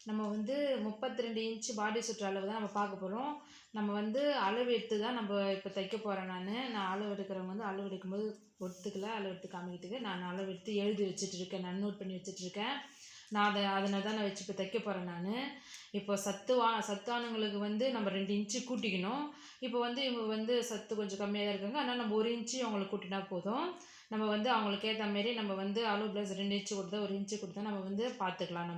நம்ம வந்து 32 இன்ச் பாடி சுற்று அளவு தான் நம்ம பார்க்க போகிறோம். நம்ம வந்து அளவு எடுத்து தான் நம்ம இப்போ தைக்க போகிறேன். நான் அளவு எடுக்கிறவங்க வந்து அளவு எடுக்கும்போது ஒத்துக்கல, அளவு எடுத்து காமிக்கிறதுக்கு நான் அளவு எடுத்து எழுதி வச்சுட்ருக்கேன். நான் நோட் பண்ணி வச்சுட்ருக்கேன். நான் அதனை தான் நான் வச்சு இப்போ தைக்க போகிறேன். இப்போ சத்தானவங்களுக்கு வந்து நம்ம 2 இன்ச்சு கூட்டிக்கணும். இப்போ வந்து இவங்க வந்து சத்து கொஞ்சம் கம்மியாக தான் இருக்காங்க. அதனால் நம்ம 1 இன்ச்சு அவங்களுக்கு கூட்டினா போதும். நம்ம வந்து அவங்களுக்கு ஏற்ற மாரி நம்ம வந்து அளவு ப்ளஸ் 2 இன்ச்சு கொடுத்தா 1 இன்ச்சு கொடுத்தா நம்ம வந்து பார்த்துக்கலாம்.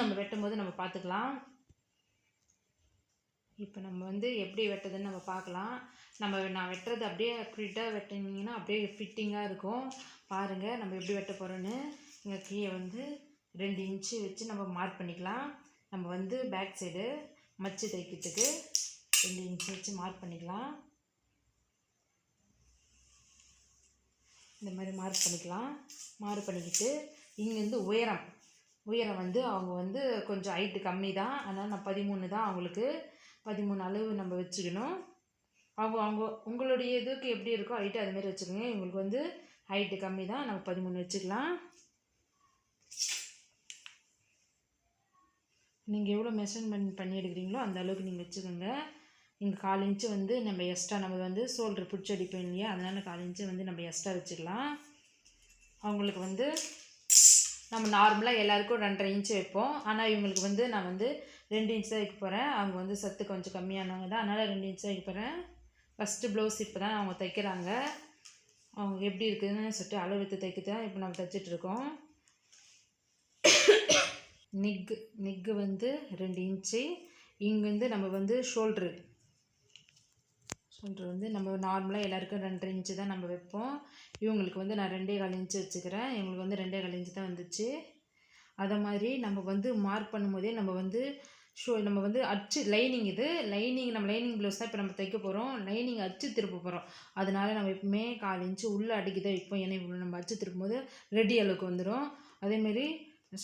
நம்ம வெட்டும்போது நம்ம பார்த்துக்கலாம். இப்போ நம்ம வந்து எப்படி வெட்டுறதுன்னு நம்ம பார்க்கலாம். நான் வெட்டுறது அப்படியே ஃபிட்டாக வெட்டினீங்கன்னா அப்படியே ஃபிட்டிங்காக இருக்கும். பாருங்கள் நம்ம எப்படி வெட்ட போகிறோன்னு. இங்கே கீழே வந்து 2 இன்ச்சு வச்சு நம்ம மார்க் பண்ணிக்கலாம். நம்ம வந்து பேக் சைடு மச்சு தைக்கிறதுக்கு 2 இன்ச்சு வச்சு மார்க் பண்ணிக்கலாம். இந்த மாதிரி மார்க் பண்ணிக்கலாம். மார்க் பண்ணிக்கிட்டு இங்கேருந்து உயரம் வந்து அவங்க வந்து கொஞ்சம் ஹைட்டு கம்மி தான். அதனால் நான் 13 தான் அவங்களுக்கு 13 அளவு நம்ம வச்சுக்கணும். உங்களுடைய இதுக்கு எப்படி இருக்கோ ஹைட்டு அதுமாரி வச்சுக்கோங்க. இவங்களுக்கு வந்து ஹைட்டு கம்மி தான், நம்ம 13 வச்சுக்கலாம். நீங்கள் எவ்வளோ மெஷர்மெண்ட் பண்ணி எடுக்கிறீங்களோ அந்த அளவுக்கு நீங்கள் வச்சுக்கோங்க. இங்கே 1/4 இன்ச்சு வந்து நம்ம எக்ஸ்ட்ரா நம்ம வந்து ஷோல்டர் பிடிச்சி அடிப்போம் இல்லையா, அதனால் 1/4 இன்ச்சு வந்து நம்ம எக்ஸ்ட்ரா வச்சுக்கலாம். அவங்களுக்கு வந்து நம்ம நார்மலாக எல்லாேருக்கும் 2.5 இன்ச்சு வைப்போம். ஆனால் இவங்களுக்கு வந்து நான் வந்து 2 இன்ச் தான் வைக்க போகிறேன். அவங்க வந்து சத்து கொஞ்சம் கம்மியானவங்க தான், அதனால் 2 இன்ச் தான் வைக்க போகிறேன். ஃபஸ்ட்டு ப்ளவுஸ் இப்போ தான் அவங்க தைக்கிறாங்க. அவங்க எப்படி இருக்குதுன்னு சொல்லிட்டு அளவு எடுத்து தைக்க தான் இப்போ நம்ம தைச்சிட்ருக்கோம். நெக்கு வந்து 2 இன்ச்சு. இங்கே வந்து நம்ம வந்து ஷோல்ட்ரு வந்து நம்ம நார்மலாக எல்லாேருக்கும் 2.5 இன்ச்சு தான் நம்ம வைப்போம். இவங்களுக்கு வந்து நான் 2.25 இன்ச்சு வச்சுக்கிறேன். இவங்களுக்கு வந்து 2.25 இன்ச்சு தான் வந்துச்சு. அதை மாதிரி நம்ம வந்து மார்க் பண்ணும்போதே நம்ம வந்து அச்சு லைனிங் நம்ம லைனிங் ப்ளவுஸ் தான் இப்போ நம்ம தைக்க போகிறோம். லைனிங் அச்சு திருப்ப போகிறோம். அதனால் நம்ம எப்பவுமே 1/4 இன்ச்சு உள்ளே அடிக்க தான் வைப்போம். ஏன்னா இவ்வளோ நம்ம அச்சு திருப்பும்போது ரெடி அளவுக்கு வந்துடும். அதேமாரி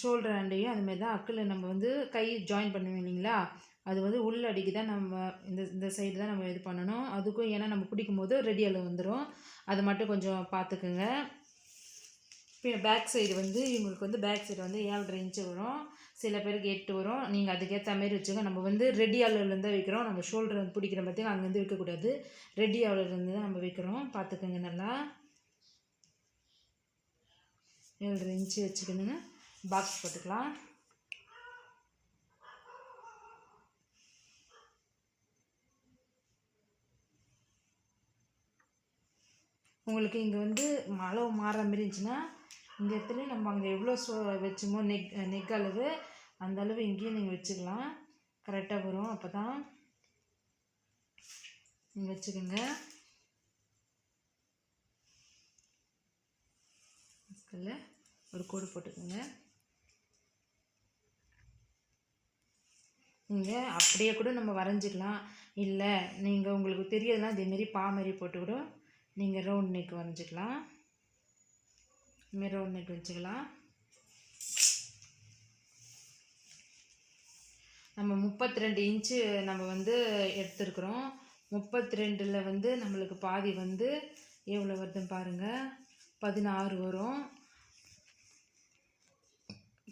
ஷோல்டர் ஆண்டையும் அதுமாரி தான் அக்கில் நம்ம வந்து கை ஜாயின் பண்ணுவோம் இல்லைங்களா, அது வந்து உள்ள அடிக்கு தான் நம்ம இந்த சைடு தான் நம்ம இது பண்ணணும். அதுக்கும் ஏன்னா நம்ம பிடிக்கும் போது ரெடி அளவு வந்துடும். அதை மட்டும் கொஞ்சம் பார்த்துக்குங்க. இப்போ பேக் சைடு வந்து இவங்களுக்கு வந்து பேக் சைடு வந்து 7.5 இன்ச்சு வரும். சில பேருக்கு 8 வரும். நீங்கள் அதுக்கேற்ற மாரி வச்சுக்கோங்க. நம்ம வந்து ரெடி அளவுலேருந்து தான் வைக்கிறோம். நம்ம ஷோல்டர் வந்து பிடிக்கிற பார்த்திங்க அங்கேருந்து வைக்கக்கூடாது. ரெடி அளவுலேருந்து தான் நம்ம வைக்கிறோம். பார்த்துக்கோங்க. நல்லா 7.5 இன்ச்சு வச்சுக்கணுங்க. பாக்ஸ் போட்டுக்கலாம். உங்களுக்கு இங்கே வந்து அளவு மாறுற மாரி இருந்துச்சுன்னா இந்த இடத்துல நம்ம அங்கே எவ்வளோ வச்சோமோ நெக் அளவு அந்த அளவு இங்கேயும் நீங்கள் வச்சுக்கலாம். கரெக்டாக வரும். அப்போ தான் நீங்கள் வச்சுக்கோங்க. ஒரு கோடு போட்டுக்கோங்க. நீங்கள் அப்படியே கூட நம்ம வரைஞ்சிக்கலாம். இல்லை நீங்கள் உங்களுக்கு தெரியலனா இதேமாரி மாரி போட்டு கூட நீங்கள் ரவுண்ட் நெக் வரைஞ்சிக்கலாம். இதுமாரி ரவுண்ட் நெக் வச்சுக்கலாம். நம்ம 32 இன்ச்சு நம்ம வந்து எடுத்துருக்குறோம். 32ல் வந்து நம்மளுக்கு பாதி வந்து எவ்வளோ வருதுன்னு பாருங்கள். 16 வரும்.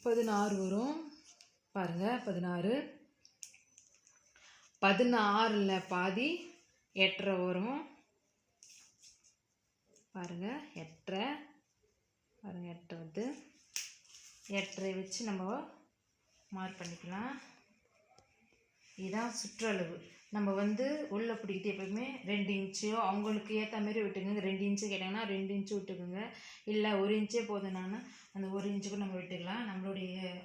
16 வரும் பாருங்கள். 16ல் பாதி 8.5 வரும் பாருங்கள். 8.5 பாருங்கள். 8 வந்து 8.5 வச்சு நம்ம மார்க் பண்ணிக்கலாம். இதுதான் சுற்றளவு. நம்ம வந்து உள்ளே பிடிக்கிட்டு எப்போயுமே 2 இன்ச்சோ அவங்களுக்கு ஏற்ற மாரி விட்டுக்குங்க. 2 இன்ச்சு கேட்டாங்கன்னா 2 இன்ச்சு விட்டுக்குங்க. இல்லை 1 இன்ச்சே போதும்னா அந்த 1 இன்ச்சுக்கு நம்ம விட்டுக்கலாம்.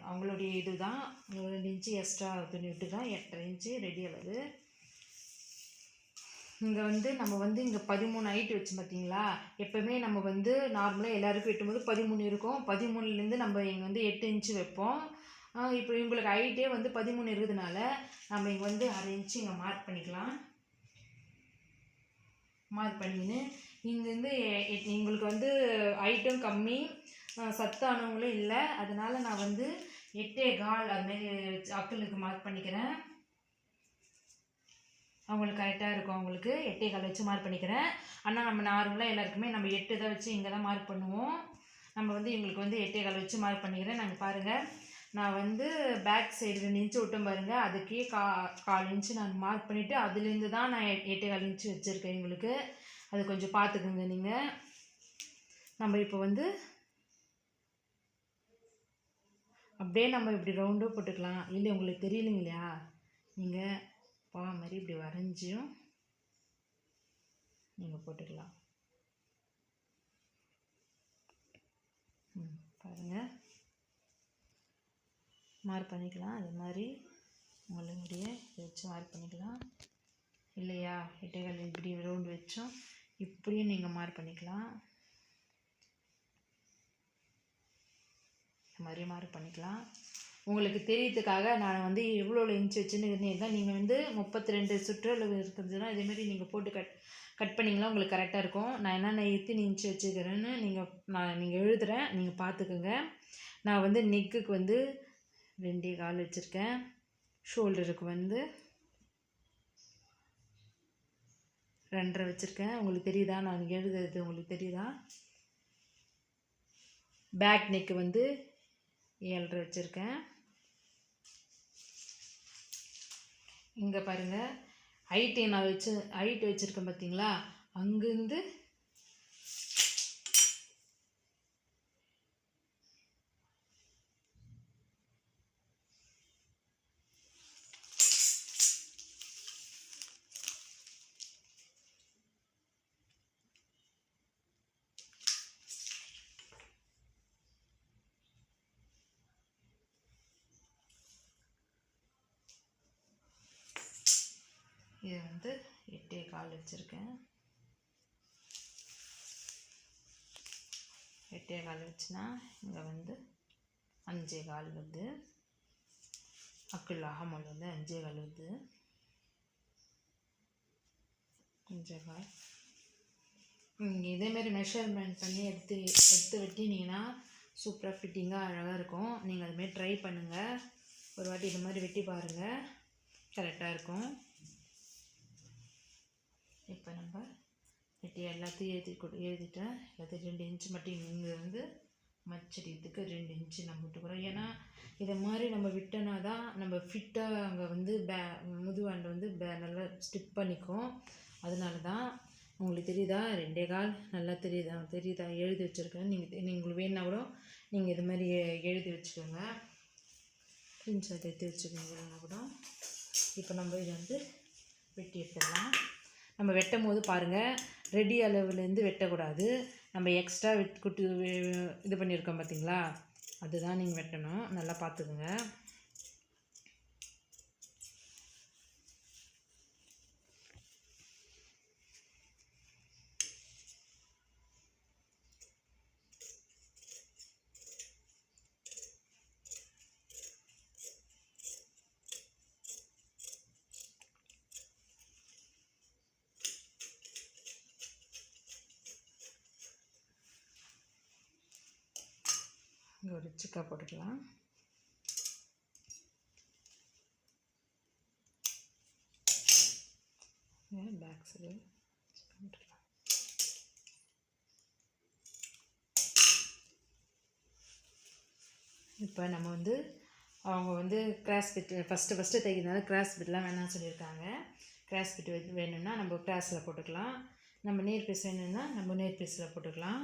அவங்களுடைய இது தான் 2 இன்ச்சு எக்ஸ்ட்ரா துணி விட்டுக்கலாம். 8.5 இன்ச்சு ரெடி அளவு. இங்கே வந்து நம்ம வந்து இங்கே 13 ஹைட் வச்சு பார்த்தீங்களா, எப்போவுமே நம்ம வந்து நார்மலாக எல்லாருக்கும் வெட்டும்போது 13 இருக்கும். 13லேருந்து நம்ம இங்கே வந்து 8 இன்ச்சு வைப்போம். இப்போ இவங்களுக்கு ஹைட்டே வந்து 13 இருக்கிறதுனால நம்ம இங்கே வந்து 1/2 இன்ச்சு இங்கே மார்க் பண்ணிக்கலாம். மார்க் பண்ணின்னு இங்கேருந்து எங்களுக்கு வந்து ஹைட்டும் கம்மி, சத்தானவங்களும் இல்லை. அதனால் நான் வந்து 8.25 அதுமாரி அக்கலுக்கு மார்க் பண்ணிக்கிறேன். அவங்களுக்கு கரெக்டாக இருக்கும். அவங்களுக்கு 8.25 வச்சு மார்க் பண்ணிக்கிறேன். ஆனால் நம்ம நார்மலாக எல்லாருக்குமே நம்ம 8 தான் வச்சு இங்கே தான் மார்க் பண்ணுவோம். நம்ம வந்து இவங்களுக்கு வந்து 8.25 வச்சு மார்க் பண்ணிக்கிறேன். நாங்கள் பாருங்கள் நான் வந்து பேக் சைடு 2 இன்ச்சு விட்டேன் பாருங்கள், அதுக்கே 1/4 இன்ச்சு நான் மார்க் பண்ணிவிட்டு அதுலேருந்து தான் நான் 8.25 இன்ச்சு வச்சுருக்கேன் உங்களுக்கு. அது கொஞ்சம் பார்த்துக்குங்க நீங்கள். நம்ம இப்போ வந்து அப்படியே நம்ம இப்படி ரவுண்டாக போட்டுக்கலாம். இல்லை உங்களுக்கு தெரியலைங்க இல்லையா, நீங்கள் மாதிரி இப்படி வரைஞ்சியும் நீங்கள் போட்டுக்கலாம். பாருங்கள், மார்க் பண்ணிக்கலாம். அது மாதிரி உங்களுடைய வச்சு மார்க் பண்ணிக்கலாம். இல்லையா 8.25 இப்படி ரவுண்டு வச்சோம், இப்படியும் நீங்கள் மார்க் பண்ணிக்கலாம். இந்த மாதிரி மார்க் பண்ணிக்கலாம். உங்களுக்கு தெரியறதுக்காக நான் வந்து எவ்வளோ இன்ச்சு வச்சுன்னு தான். நீங்கள் வந்து 32 சுற்றளவு இருக்கிறதுனா இதேமாரி நீங்கள் போட்டு கட் பண்ணிங்கன்னா உங்களுக்கு கரெக்டாக இருக்கும். நான் என்னென்ன எத்தனை இன்ச்சு வச்சுக்கிறேன்னு நீங்கள் எழுதுகிறேன், நீங்கள் பார்த்துக்குங்க. நான் வந்து நெக்குக்கு வந்து 2.25 வச்சுருக்கேன். ஷோல்டருக்கு வந்து 2.5 வச்சுருக்கேன். உங்களுக்கு தெரியுதா நான் எழுதுறது உங்களுக்கு தெரியுதா? பேக் நெக்கு வந்து 7.5 வச்சுருக்கேன். இங்கே பாருங்கள், ஹைட்டு நான் ஹைட்டு வச்சுருக்கேன் பார்த்தீங்களா, அங்கேருந்து இதை வந்து 8.25 வச்சுருக்கேன். 8.25 வச்சுன்னா இங்கே வந்து 5.25 வருது. அக்குள் அகமல் வந்து 5.25 வருது. 5.25 நீங்கள் இதேமாரி மெஷர்மெண்ட் பண்ணி எடுத்து வெட்டினீங்கன்னா சூப்பராக ஃபிட்டிங்காக அழகாக இருக்கும். நீங்கள் அதுமாரி ட்ரை பண்ணுங்கள். ஒரு வாட்டி இது மாதிரி வெட்டி பாருங்கள், கரெக்டாக இருக்கும். இப்போ நம்ம வெட்டி எல்லாத்தையும் எழுதிட்டேன். எல்லாத்தையும் 2 இன்ச்சு மட்டும் இங்கே வந்து மச்சடிக்கிறதுக்கு 2 இன்ச்சு நம்ம விட்டுக்கிறோம். ஏன்னா இதை மாதிரி நம்ம விட்டோன்னா தான் நம்ம ஃபிட்டாக அங்கே வந்து முதுவாண்டை வந்து நல்லா ஸ்டிப் பண்ணிக்கும். அதனால தான். உங்களுக்கு தெரியுதா 2.25 நல்லா தெரியுதா எழுதி வச்சுருக்கேன். நீங்கள் உங்களுக்கு வேணுன்னா கூட நீங்கள் இது மாதிரி எழுதி வச்சுக்கோங்க, ஸ்க்ரீன்ஷாட் எடுத்து வச்சுக்கோங்க கூட. இப்போ நம்ம இதை வந்து வெட்டி எடுத்துடலாம். நம்ம வெட்டும் போது பாருங்கள், ரெடி அளவுலேருந்து வெட்டக்கூடாது. நம்ம எக்ஸ்ட்ரா இது பண்ணியிருக்கோம் பார்த்தீங்களா, அதுதான் நீங்கள் வெட்டணும். நல்லா பார்த்துக்குங்க. இங்கே ஒரு சிக்கா போட்டுக்கலாம். பேக் சைடு போட்டுக்கலாம். இப்போ நம்ம வந்து அவங்க வந்து கிராஸ் பிட் ஃபஸ்ட்டு தைக்கிறதுனால கிராஸ் பிட்லாம் வேணாம்னு சொல்லியிருக்காங்க. கிராஸ் பிட் வேணும்னா நம்ம கிராஸில் போட்டுக்கலாம். நம்ம நேர் பீஸ் வேணும்னா நம்ம நேர் பீஸில் போட்டுக்கலாம்.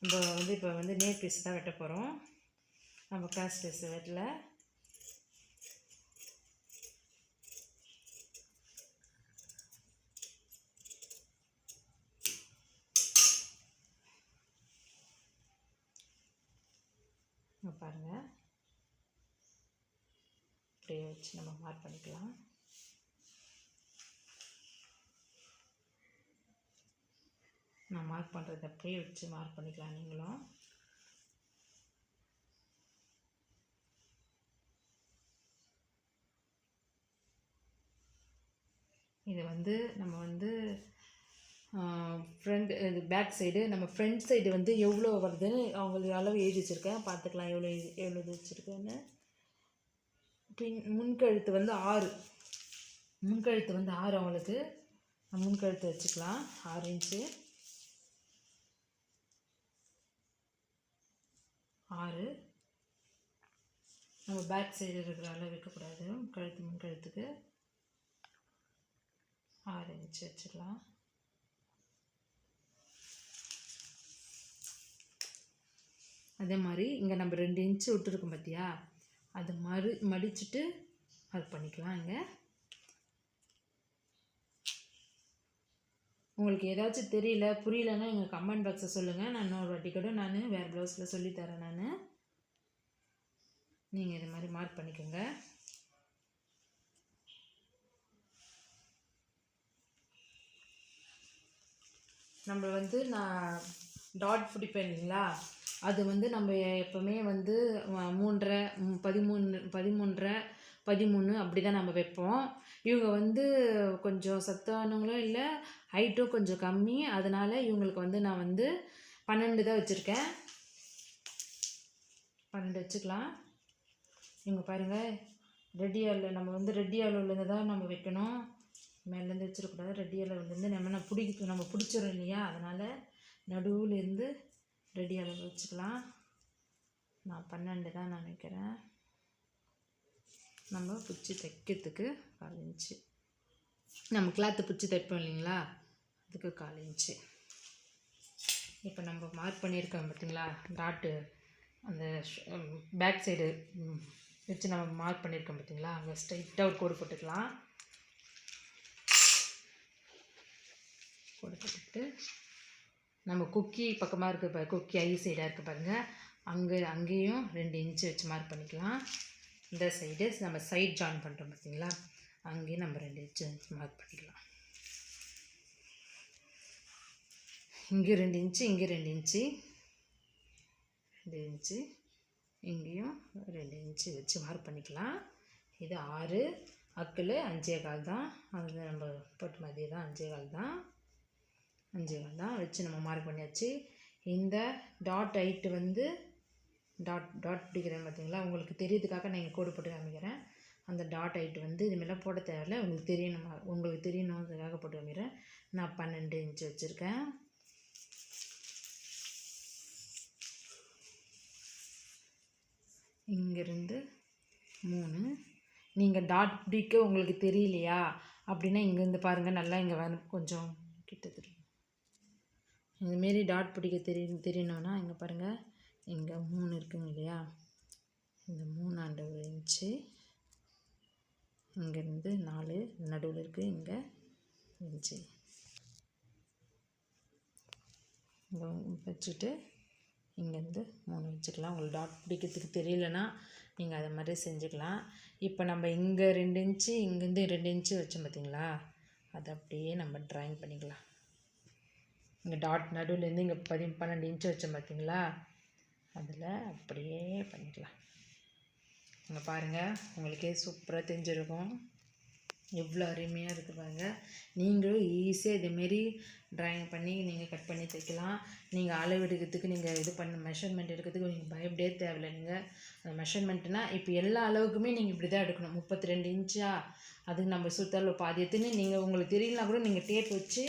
நம்ம வந்து இப்போ வந்து நேர் பீஸ் தான் வெட்ட போகிறோம். நம்ம கிராஸ் பீஸ் வெட்டல. பாருங்கள், அப்படியே வச்சு நம்ம மார்க் பண்ணிக்கலாம். நான் மார்க் பண்ணுறது அப்படியே வச்சு மார்க் பண்ணிக்கலாம். நீங்களும் இது வந்து நம்ம வந்து ஃப்ரண்ட் இது பேக் சைடு, நம்ம ஃப்ரண்ட் சைடு வந்து எவ்வளோ வருதுன்னு அவங்களுக்கு அளவு எழுதி வச்சுருக்கேன். பார்த்துக்கலாம் எவ்வளோ இது வச்சுருக்கேன்னு. முன்கழுத்து வந்து 6, முன்கழுத்து வந்து 6 அவங்களுக்கு. முன்கழுத்து வச்சுக்கலாம் 6 இன்ச்சு. 6 நம்ம பேக் சைடு இருக்கிற அளவு வைக்கக்கூடாது. கழுத்து முன் கழுத்துக்கு 6 இன்ச்சு வச்சுக்கலாம். அதே மாதிரி இங்கே நம்ம 2 இன்ச்சு விட்டுருக்கோம் பார்த்தியா, அது மடிச்சுட்டு அது பண்ணிக்கலாம். இங்கே உங்களுக்கு ஏதாச்சும் தெரியல புரியலன்னா எங்கள் கமெண்ட் பாக்ஸை சொல்லுங்கள். நான் இன்னொரு வாட்டி கூட நான் வேறு ப்ளவுஸில் சொல்லித்தரேன். நீங்கள் இது மாதிரி மார்க் பண்ணிக்கோங்க. நம்ம நான் டாட் பிடிப்பேன் இல்லைங்களா, அது நம்ம எப்போவுமே 3.5 13 13 அப்படி தான் நம்ம வைப்போம். இவங்க கொஞ்சம் சத்தானவங்களும் இல்லை, ஹைட்டும் கொஞ்சம் கம்மி. அதனால் இவங்களுக்கு நான் 12 தான் வச்சுருக்கேன். 12 வச்சுக்கலாம். இவங்க பாருங்கள், ரெடி அளவு நம்ம ரெடி அளவுலேருந்து தான் நம்ம வைக்கணும். மேலேருந்து வச்சிடக்கூடாது. ரெடி அளவுலேருந்து நம்ம பிடிச்சிடும் இல்லையா, அதனால் நடுவுலேருந்து ரெடி அளவு வச்சுக்கலாம். நான் 12 தான் நான் வைக்கிறேன். நம்ம பிடிச்சி தைக்கிறதுக்கு 1/4 இன்ச்சு, நம்ம கிளாத்து பிடிச்சி தைப்போம் இல்லைங்களா, அதுக்கு 1/4 இன்ச்சு. இப்போ நம்ம மார்க் பண்ணியிருக்கோம் பார்த்திங்களா, டாட்டு அந்த பேக் சைடு வச்சு நம்ம மார்க் பண்ணியிருக்கோம் பார்த்திங்களா, அங்கே ஸ்ட்ரைட்டாக ஒரு கோடு போட்டுக்கலாம். கோடு போட்டுட்டு நம்ம குக்கி பக்கமாக இருக்குது குக்கி ஐ சைடாக இருக்குது பாருங்கள், அங்கேயும் 2 இன்ச்சு வச்சு மார்க் பண்ணிக்கலாம். இந்த சைடு நம்ம சைட் ஜாயின் பண்ணுறோம் பார்த்திங்களா, அங்கேயும் நம்ம 2 இன்ச்சு வச்சு மார்க் பண்ணிக்கலாம். இங்கே 2 இன்ச்சு, இங்கே 2 இன்ச்சு, 2 இன்ச்சு, இங்கேயும் 2 இன்ச்சு வச்சு மார்க் பண்ணிக்கலாம். இது 6 அக்கில் 5.25 தான். அது நம்ம போட்டு மாதிரியே தான் 5.25 தான். 5.25 தான் வச்சு நம்ம மார்க் பண்ணியாச்சு. இந்த டாட் ஹைட்டு டாட் பிடிக்கிறேன் பார்த்திங்களா, உங்களுக்கு தெரியறதுக்காக நான் இங்கே கோடு போட்டு காமிக்கிறேன். அந்த டாட் ஹைட்டு இதுமாரிலாம் போட தேவையில்லை, உங்களுக்கு தெரியணுன்றதுக்காக போட்டு காமிக்கிறேன். நான் 12 இன்ச்சு வச்சுருக்கேன். இங்கேருந்து 3. நீங்கள் டாட் பிடிக்க உங்களுக்கு தெரியலையா அப்படின்னா இங்கேருந்து பாருங்கள், நல்லா இங்கே கொஞ்சம் கிட்டத்தட்ட இதுமாரி டாட் பிடிக்க தெரியணுன்னா இங்கே பாருங்கள், இங்கே 3 இருக்குங்க இல்லையா, இந்த 3 1 இன்ச்சு, இங்கேருந்து 4 நடுவில் இருக்குது, இங்கே இன்ச்சு இங்கே வச்சுட்டு இங்கேருந்து 3 வச்சுக்கலாம். உங்களுக்கு டாட் பிடிக்கிறதுக்கு தெரியலனா நீங்கள் அதை மாதிரி செஞ்சுக்கலாம். இப்போ நம்ம இங்கே 2 இன்ச்சு, இங்கேருந்து 2 இன்ச்சு வச்சோம் பார்த்திங்களா, அதை அப்படியே நம்ம ட்ராயிங் பண்ணிக்கலாம். இங்கே டாட் நடுவுலேருந்து இங்கே 12 இன்ச்சு வச்சோம் பார்த்திங்களா, அதில் அப்படியே பண்ணிக்கலாம். இங்கே பாருங்கள், உங்களுக்கே சூப்பராக தெரிஞ்சிருக்கும், எவ்வளோ அருமையாக இருக்குது பாருங்கள். நீங்களும் ஈஸியாக இதேமாரி ட்ராயிங் பண்ணி நீங்கள் கட் பண்ணி தைக்கலாம். நீங்கள் அளவு எடுக்கிறதுக்கு நீங்கள் மெஷர்மெண்ட் எடுக்கிறதுக்கு நீங்கள் பயப்படவே தேவையில்லை. நீங்கள் அந்த மெஷர்மெண்ட்னால் இப்போ எல்லா அளவுக்குமே நீங்கள் இப்படி தான் எடுக்கணும். 32 இன்ச்சா, அதுக்கு நம்ம சுற்றளவு பாதி எடுத்துன்னு நீங்கள் உங்களுக்கு தெரியலனா கூட நீங்கள் டேப் வச்சு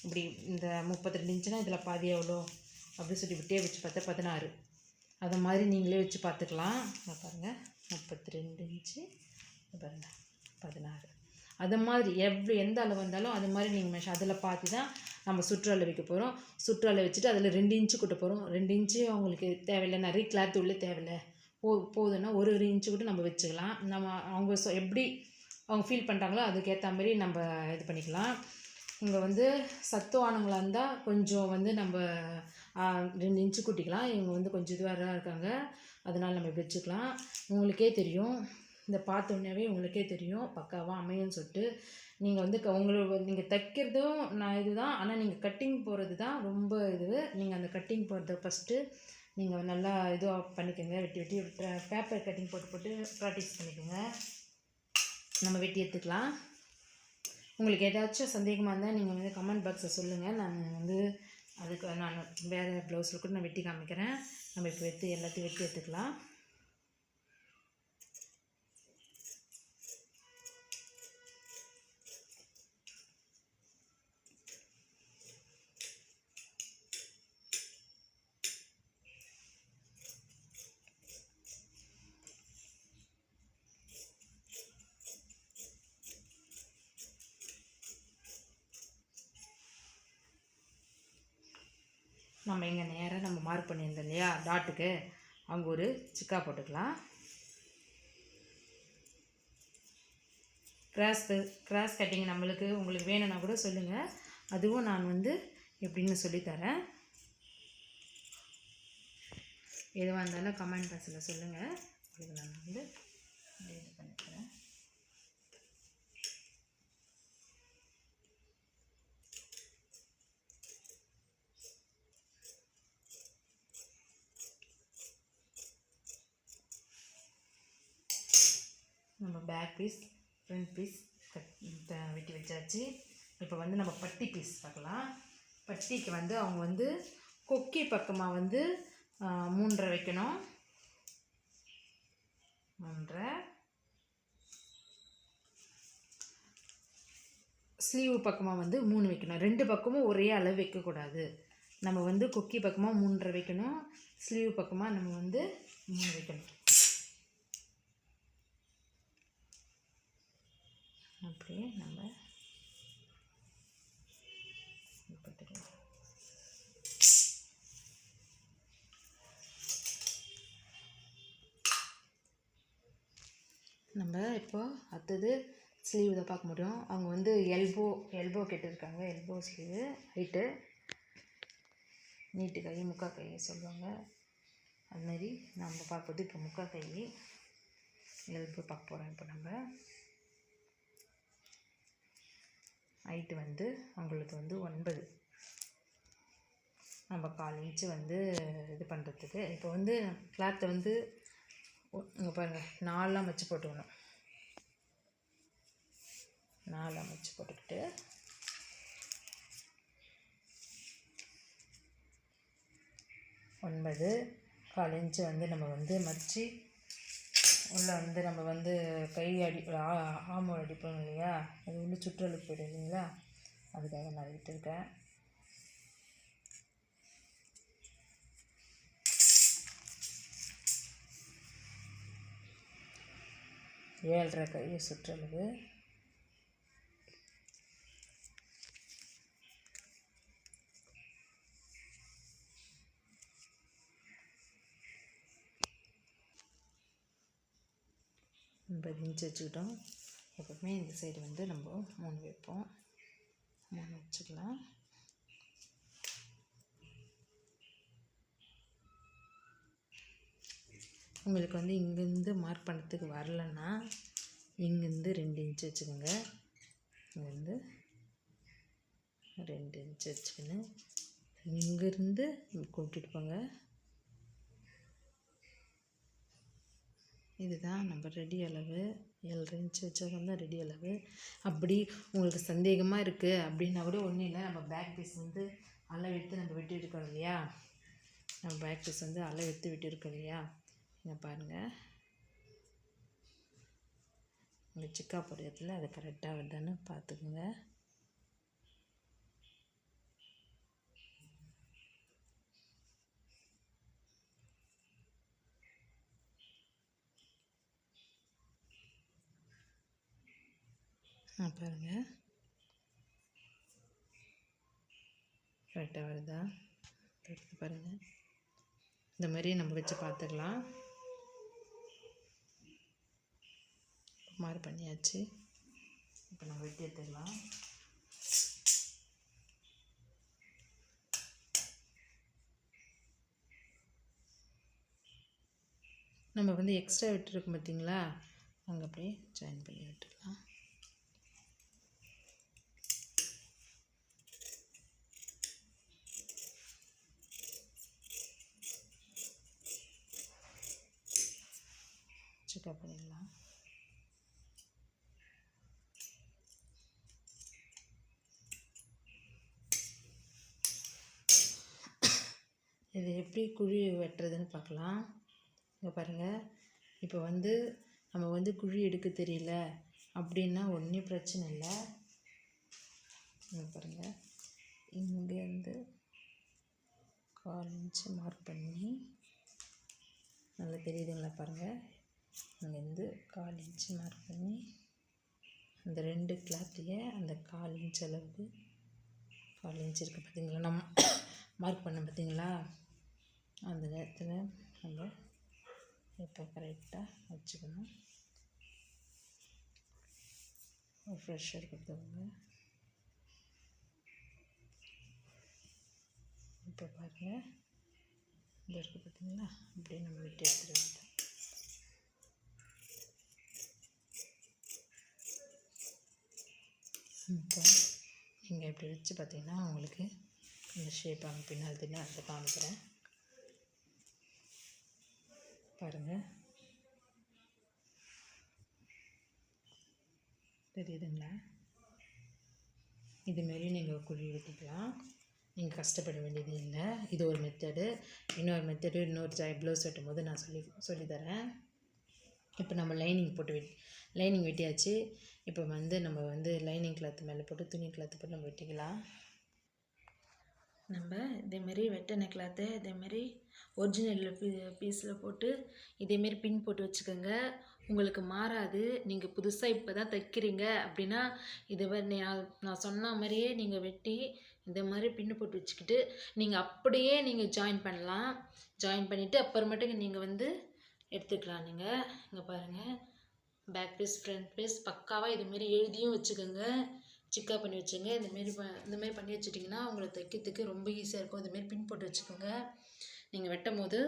இப்படி இந்த 32 இன்ச்சுனா இதில் பாதி எவ்வளோ அப்படி சொல்லி இப்படி டேப் வச்சு பார்த்தா 16, அதை மாதிரி நீங்களே வச்சு பார்த்துக்கலாம். பாருங்கள் 32 இன்ச்சு, பாருங்கள் 16, அது மாதிரி எந்த அளவு வந்தாலும் அது மாதிரி நீங்கள் அதில் பார்த்து தான் நம்ம சுற்றளவு வைக்க போகிறோம். சுற்றளவு வச்சுட்டு அதில் 2 இன்ச்சு கூட்ட போகிறோம். 2 இன்ச்சு அவங்களுக்கு தேவையில்லை, நிறைய கிளாத் உள்ளே தேவையில்லை, போதுன்னா ஒரு இன்ச்சு கூட நம்ம வச்சுக்கலாம். நம்ம அவங்க எப்படி அவங்க ஃபீல் பண்ணுறாங்களோ அதுக்கேற்ற மாதிரி நம்ம இது பண்ணிக்கலாம். இங்கே சத்துவானவங்களாக இருந்தால் கொஞ்சம் நம்ம 2 இன்ச்சு கூட்டிக்கலாம். இவங்க கொஞ்சம் இதுவாக தான் இருக்காங்க, அதனால் நம்ம வச்சுக்கலாம். உங்களுக்கே தெரியும், இந்த பார்த்தோன்னே உங்களுக்கே தெரியும் பக்காவாக அமையும்னு சொல்லிட்டு. நீங்கள் நீங்கள் தைக்கிறதும் நான் இதுதான், ஆனால் நீங்கள் கட்டிங் போகிறது தான் ரொம்ப நீங்கள் அந்த கட்டிங் போகிறத ஃபஸ்ட்டு நீங்கள் நல்லா இதுவாக பண்ணிக்கோங்க. வெட்டி பேப்பர் கட்டிங் போட்டு ப்ராக்டிஸ் பண்ணிக்கோங்க. நம்ம வெட்டி எடுத்துக்கலாம். உங்களுக்கு ஏதாச்சும் சந்தேகமாக இருந்தால் நீங்கள் கமெண்ட் பாக்ஸை சொல்லுங்கள். நான் அதுக்கு நான் வேறு ப்ளவுஸில் கூட நான் வெட்டி காமிக்கிறேன். நம்ம இப்போ எல்லாத்தையும் வெட்டி எடுத்துக்கலாம். நம்ம இங்கே நேராக நம்ம மார்க் பண்ணியிருந்தோம் இல்லையா டாட்டுக்கு, அங்கே ஒரு சிக்கா போட்டுக்கலாம். கிராஸ் கட்டிங் நம்மளுக்கு உங்களுக்கு வேணும்னா கூட சொல்லுங்கள், அதுவும் நான் வந்து எப்படின்னு சொல்லித்தரேன். எதுவாக இருந்தாலும் கமெண்ட் பாக்ஸில் சொல்லுங்கள், உங்களுக்கு நான் வந்து இது பண்ணிக்கிறேன். நம்ம பேக் பீஸ் ஃப்ரண்ட் பீஸ் வெட்டி வச்சாச்சு. இப்போ வந்து நம்ம பட்டி பீஸ் பார்க்கலாம். பட்டிக்கு வந்து அவங்க வந்து கொக்கி பக்கமாக வந்து 3.5 வைக்கணும். 3.5 ஸ்லீவ் பக்கமாக வந்து 3 வைக்கணும். 2 பக்கமும் ஒரே அளவு வைக்கக்கூடாது. நம்ம வந்து கொக்கி பக்கமாக 3.5 வைக்கணும், ஸ்லீவ் பக்கமாக நம்ம வந்து 3 வைக்கணும். அப்படியே நம்ம இப்போ அடுத்தது ஸ்லீவ் தான் பார்க்க முடியும். அவங்க வந்து எல்போ கேட்டிருக்காங்க. எல்போ ஸ்லீவு ஹைட்டு நீட்டு கை முக்கா கை சொல்லுவாங்க. அதுமாரி நம்ம பார்ப்பது இப்போ முக்கா கை எல்போ பார்க்க போகிறோம். இப்போ நம்ம ஹைட்டு வந்து அவங்களுக்கு வந்து 9, நம்ம 1/4 இன்ச்சு வந்து இது பண்ணுறதுக்கு. இப்போ வந்து கிளாத்தை வந்து இங்கே பாருங்கள் 4 வச்சு போட்டுக்கணும். 4 வச்சு போட்டுக்கிட்டு ஒன்பது 1/4 இன்ச்சு வந்து நம்ம வந்து மடித்து உள்ளே வந்து நம்ம வந்து கை ஆமோல் அடிப்போம் இல்லையா, அது வந்து சுற்றலுக்கு போய்டும் இல்லைங்களா, அதுக்காக நான் விட்டுருக்கேன். ஏழரை கையை சுற்றளவு. ஒன்பது இன்ச்சு வச்சுக்கிட்டோம். எப்பவுமே இந்த சைடு வந்து நம்ம 3 வைப்போம். 3 வச்சுக்கலாம். உங்களுக்கு வந்து இங்கேருந்து மார்க் பண்ணுறதுக்கு வரலன்னா இங்கேருந்து 2 இன்ச்சு வச்சுக்கோங்க. இங்கேருந்து 2 இன்ச்சு வச்சுக்கின்னு இங்கேருந்து கூட்டிகிட்டு போங்க. இதுதான் நம்ம ரெடி அளவு. 7.5 இன்ச்சு வச்சா தான் ரெடி அளவு. அப்படி உங்களுக்கு சந்தேகமாக இருக்குது அப்படின்னா கூட ஒன்றும் இல்லை, நம்ம பேக் பீஸ் வந்து அளவு எடுத்து நம்ம வெட்டி இருக்கோம் இல்லையா, நம்ம பேக் பீஸ் வந்து அளவு எடுத்து வெட்டி இருக்கோம் இல்லையா, இங்கே பாருங்கள், இங்கே சிக்கா போடுறதுல அது கரெக்டாக வருதான்னு பார்த்துக்குங்க. பாருங்கள் கரெக்டாக வருதா பாருங்கள். இந்த மாதிரி நம்ம வச்சு பார்த்துக்கலாம். மார்க் பண்ணியாச்சு. இப்போ நம்ம வெட்டி எடுத்துக்கலாம். நம்ம வந்து எக்ஸ்ட்ரா விட்டுருக்கோம் பார்த்தீங்களா, அங்கே அப்படியே ஜாயின் பண்ணி விட்டுடலாம். செக்அப் பண்ணிடலாம். இது எப்படி குழி வெட்டுறதுன்னு பார்க்கலாம். இங்கே பாருங்கள், இப்போ வந்து நம்ம வந்து குழி எடுக்க தெரியல அப்படின்னா ஒன்றும் பிரச்சனை இல்லை. இங்கே பாருங்கள், இங்கேருந்து 1/4 இன்ச்சு மார்க் பண்ணி, நல்லா தெரியுதுங்களா பாருங்கள், இங்கேருந்து 1/4 இன்ச்சு மார்க் பண்ணி அந்த 2 கிளாத்தையே அந்த 1/4 இன்ச் அளவுக்கு 1/4 இன்ச் இருக்குது பார்த்தீங்களா, நம்ம மார்க் பண்ண பார்த்தீங்களா, அந்த நேரத்தில் நம்ம இப்போ கரெக்டாக வச்சுக்கணும். ஃப்ரெஷ்ஷாக கொடுத்தவங்க இப்போ பாருங்கள், இந்த இருக்குது பார்த்தீங்களா, அப்படியே நம்ம விட்டு எடுத்துட வேண்டாம். இப்போ நீங்கள் இப்படி வச்சு பார்த்தீங்கன்னா உங்களுக்கு இந்த ஷேப் பின்னால்துன்னு அதை காமிக்கிறேன் பாருங்கள். தெரியுதுங்களா? இதுமாரி நீங்கள் குழி வெட்டிக்கலாம். நீங்கள் கஷ்டப்பட வேண்டியது இல்லை. இது ஒரு மெத்தடு. இன்னொரு மெத்தடு இன்னொரு ப்ளவுஸ் வெட்டும் போது நான் சொல்லித்தரேன். இப்போ நம்ம லைனிங் வெட்டியாச்சு. இப்போ நம்ம லைனிங் கிளாத்து மேலே போட்டு துணி கிளாத்து போட்டு நம்ம வெட்டிக்கலாம். நம்ம இதேமாரி வெட்டின கிளாத்தை இதேமாரி ஒரிஜினல் பீஸில் போட்டு இதேமாரி பின் போட்டு வச்சுக்கோங்க. உங்களுக்கு மாறாது. நீங்கள் புதுசாக இப்போ தான் தைக்கிறீங்க அப்படின்னா நான் சொன்ன மாதிரியே நீங்கள் வெட்டி இந்த மாதிரி பின்னு போட்டு வச்சுக்கிட்டு நீங்கள் அப்படியே நீங்கள் ஜாயின் பண்ணலாம். ஜாயின் பண்ணிவிட்டு அப்புறமேட்டுக்கு நீங்கள் எடுத்துக்கலாம். நீங்கள் இங்கே பாருங்கள், பேக் பீஸ் ஃப்ரண்ட் பீஸ் பக்காவாக இதுமாரி எழுதியும் வச்சுக்கோங்க, சிக்கா பண்ணி வச்சுங்க. இந்தமாரி பண்ணி வச்சுட்டிங்கன்னா உங்களுக்கு தைக்கிறதுக்கு ரொம்ப ஈஸியாக இருக்கும். இதுமாரி பின் போட்டு வச்சுக்கோங்க. நீங்கள் வெட்டும் போது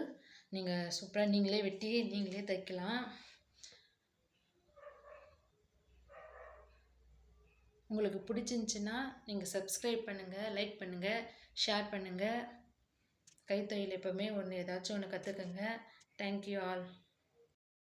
நீங்கள் சூப்பராக நீங்களே வெட்டி நீங்களே தைக்கலாம். உங்களுக்கு பிடிச்சிருந்துச்சின்னா நீங்கள் சப்ஸ்கிரைப் பண்ணுங்கள், லைக் பண்ணுங்கள், ஷேர் பண்ணுங்கள். கைத்தொழில் எப்போவுமே ஏதாச்சும் ஒன்று கற்றுக்குங்க. Thank you all.